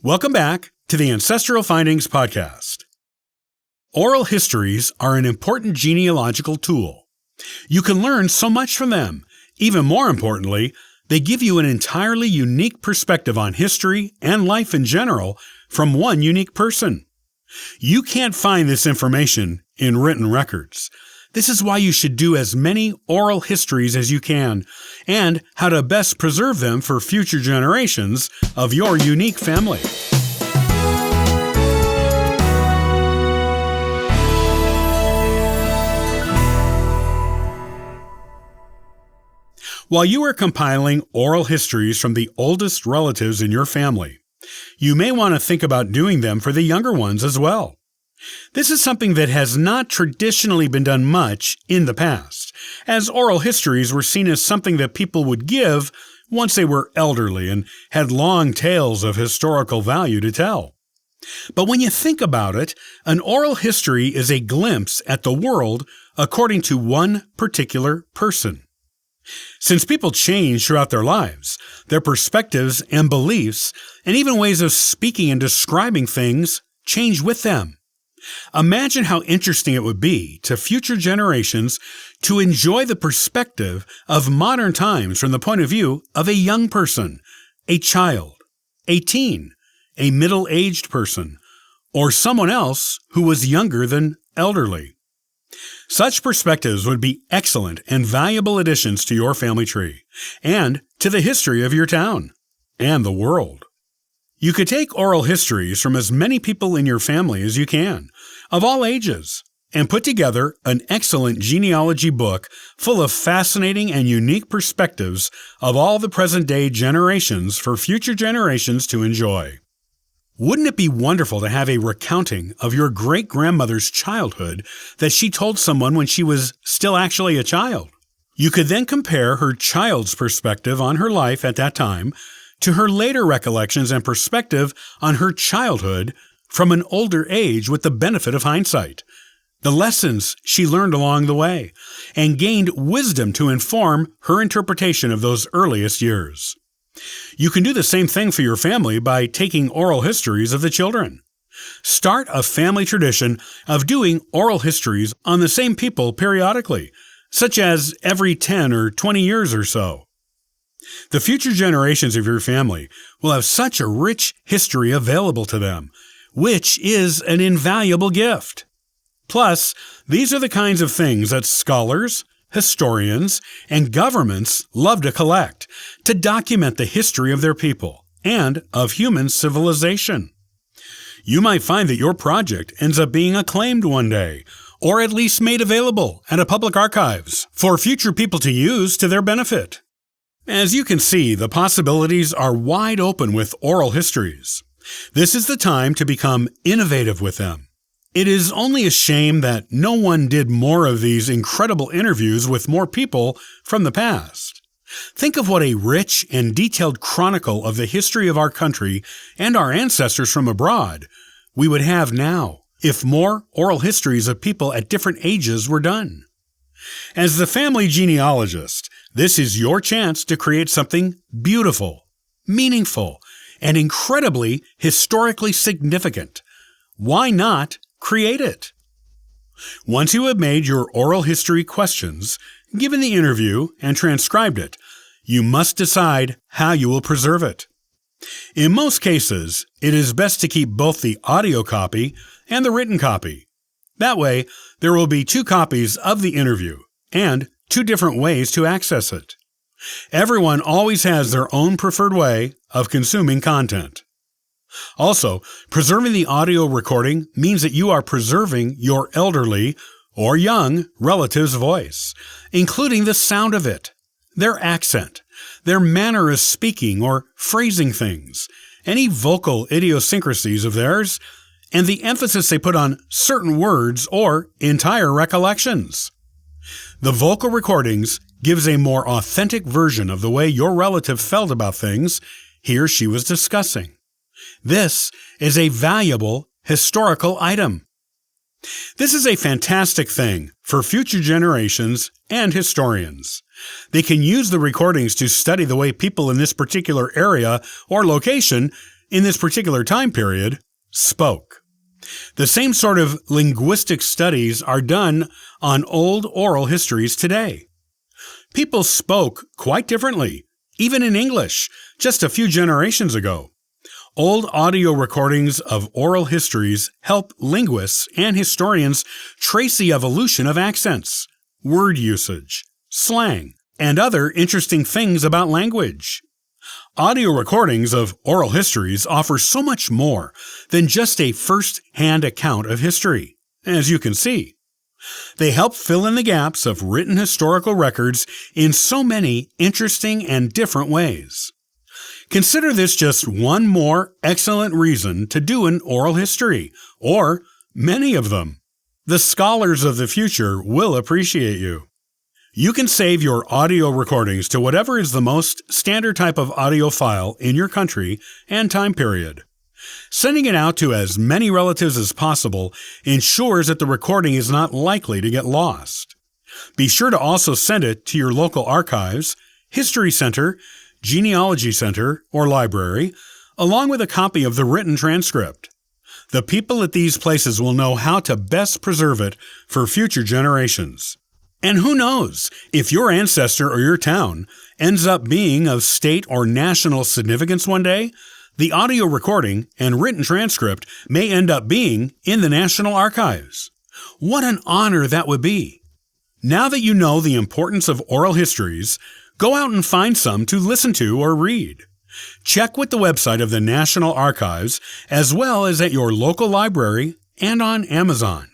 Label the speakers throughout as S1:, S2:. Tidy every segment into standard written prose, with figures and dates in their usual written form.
S1: Welcome back to the Ancestral Findings Podcast. Oral histories are an important genealogical tool. You can learn so much from them. Even more importantly, they give you an entirely unique perspective on history and life in general from one unique person. You can't find this information in written records. This is why you should do as many oral histories as you can, and how to best preserve them for future generations of your unique family. While you are compiling oral histories from the oldest relatives in your family, you may want to think about doing them for the younger ones as well. This is something that has not traditionally been done much in the past, as oral histories were seen as something that people would give once they were elderly and had long tales of historical value to tell. But when you think about it, an oral history is a glimpse at the world according to one particular person. Since people change throughout their lives, their perspectives and beliefs, and even ways of speaking and describing things change with them. Imagine how interesting it would be to future generations to enjoy the perspective of modern times from the point of view of a young person, a child, a teen, a middle-aged person, or someone else who was younger than elderly. Such perspectives would be excellent and valuable additions to your family tree, and to the history of your town, and the world. You could take oral histories from as many people in your family as you can, of all ages, and put together an excellent genealogy book full of fascinating and unique perspectives of all the present-day generations for future generations to enjoy. Wouldn't it be wonderful to have a recounting of your great-grandmother's childhood that she told someone when she was still actually a child? You could then compare her child's perspective on her life at that time to her later recollections and perspective on her childhood from an older age with the benefit of hindsight, the lessons she learned along the way, and gained wisdom to inform her interpretation of those earliest years. You can do the same thing for your family by taking oral histories of the children. Start a family tradition of doing oral histories on the same people periodically, such as every 10 or 20 years or so. The future generations of your family will have such a rich history available to them, which is an invaluable gift. Plus, these are the kinds of things that scholars, historians, and governments love to collect to document the history of their people and of human civilization. You might find that your project ends up being acclaimed one day, or at least made available at a public archives for future people to use to their benefit. As you can see, the possibilities are wide open with oral histories. This is the time to become innovative with them. It is only a shame that no one did more of these incredible interviews with more people from the past. Think of what a rich and detailed chronicle of the history of our country and our ancestors from abroad we would have now if more oral histories of people at different ages were done. As the family genealogist, this is your chance to create something beautiful, meaningful, and incredibly historically significant. Why not create it? Once you have made your oral history questions, given the interview, and transcribed it, you must decide how you will preserve it. In most cases, it is best to keep both the audio copy and the written copy. That way, there will be 2 copies of the interview and 2 different ways to access it. Everyone always has their own preferred way of consuming content. Also, preserving the audio recording means that you are preserving your elderly or young relative's voice, including the sound of it, their accent, their manner of speaking or phrasing things, any vocal idiosyncrasies of theirs, and the emphasis they put on certain words or entire recollections. The vocal recordings gives a more authentic version of the way your relative felt about things he or she was discussing. This is a valuable historical item. This is a fantastic thing for future generations and historians. They can use the recordings to study the way people in this particular area or location in this particular time period, spoke. The same sort of linguistic studies are done on old oral histories today. People spoke quite differently, even in English, just a few generations ago. Old audio recordings of oral histories help linguists and historians trace the evolution of accents, word usage, slang, and other interesting things about language. Audio recordings of oral histories offer so much more than just a first-hand account of history, as you can see. They help fill in the gaps of written historical records in so many interesting and different ways. Consider this just one more excellent reason to do an oral history, or many of them. The scholars of the future will appreciate you. You can save your audio recordings to whatever is the most standard type of audio file in your country and time period. Sending it out to as many relatives as possible ensures that the recording is not likely to get lost. Be sure to also send it to your local archives, history center, genealogy center, or library, along with a copy of the written transcript. The people at these places will know how to best preserve it for future generations. And who knows, if your ancestor or your town ends up being of state or national significance one day, the audio recording and written transcript may end up being in the National Archives. What an honor that would be! Now that you know the importance of oral histories, go out and find some to listen to or read. Check with the website of the National Archives as well as at your local library and on Amazon.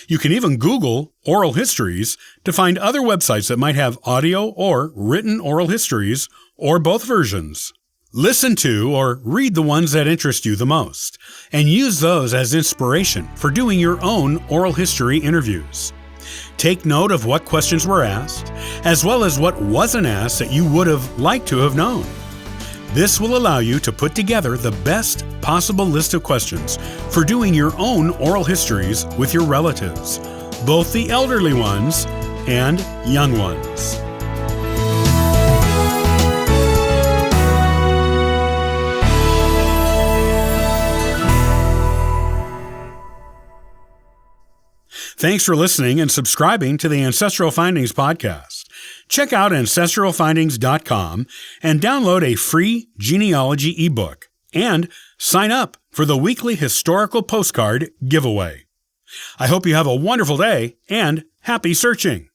S1: You can even Google oral histories to find other websites that might have audio or written oral histories, or both versions. Listen to or read the ones that interest you the most, and use those as inspiration for doing your own oral history interviews. Take note of what questions were asked, as well as what wasn't asked that you would have liked to have known. This will allow you to put together the best possible list of questions for doing your own oral histories with your relatives, both the elderly ones and young ones. Thanks for listening and subscribing to the Ancestral Findings podcast. Check out ancestralfindings.com and download a free genealogy ebook, and sign up for the weekly historical postcard giveaway. I hope you have a wonderful day and happy searching!